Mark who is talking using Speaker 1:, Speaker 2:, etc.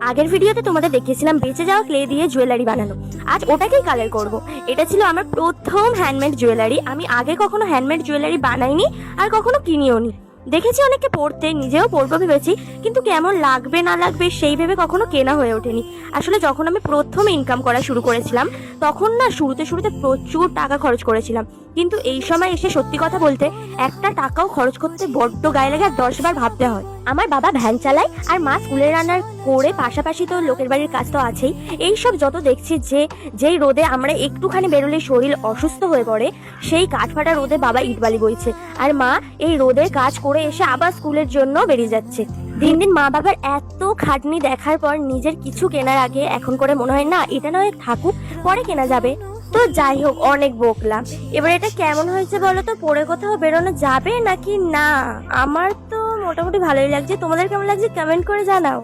Speaker 1: আগের ভিডিওতে তোমাদের দেখিয়েছিলাম বেঁচে যাওয়া ক্লে দিয়ে জুয়েলারি বানানো। আজ ওটাকেই কালার করব। এটা ছিল আমার প্রথম হ্যান্ডমেড জুয়েলারি। আমি আগে কখনো হ্যান্ডমেড জুয়েলারি বানাইনি আর কখনো কিনিও নি। দেখেছি অনেককে পড়তে, নিজেও পড়বো ভেবেছি, কিন্তু কেমন লাগবে না লাগবে সেই ভেবে কখনো কেনা হয়ে ওঠেনি। আসলে যখন আমি প্রথম ইনকাম করা শুরু করেছিলাম তখন না শুরুতে প্রচুর টাকা খরচ করেছিলাম, কিন্তু এই সময় এসে সত্যি কথা বলতে একটা টাকাও খরচ করতে বড্ড গায়ে লাগে আর 10 বার ভাবতে হয়। আমার বাবা ভ্যান চালায় আর মা স্কুলের রান্নার করে, পাশাপাশি তো লোকের বাড়ির কাজ তো আছেই। এইসব যত দেখছি যেই রোদে আমরা একটুখানি বেরোলে শরীর অসুস্থ হয়ে পড়ে, সেই কাঠফাটা রোদে বাবা ইটবালি বইছে আর মা এই রোদের কাজ করে এসে আবার স্কুলের জন্য বেরিয়ে যাচ্ছে। দিন দিন মা বাবার এত খাটনি দেখার পর নিজের কিছু কেনার আগে এখন করে মনে হয় না এটা নয় থাকুক, পরে কেনা যাবে। তো যাই হোক, অনেক বকলাম। এবার এটা কেমন হয়েছে বলো তো? পরে কোথাও বেরোনো যাবে নাকি না? আমার তো মোটামুটি ভালোই লাগছে। তোমাদের কেমন লাগছে কমেন্ট করে জানাও।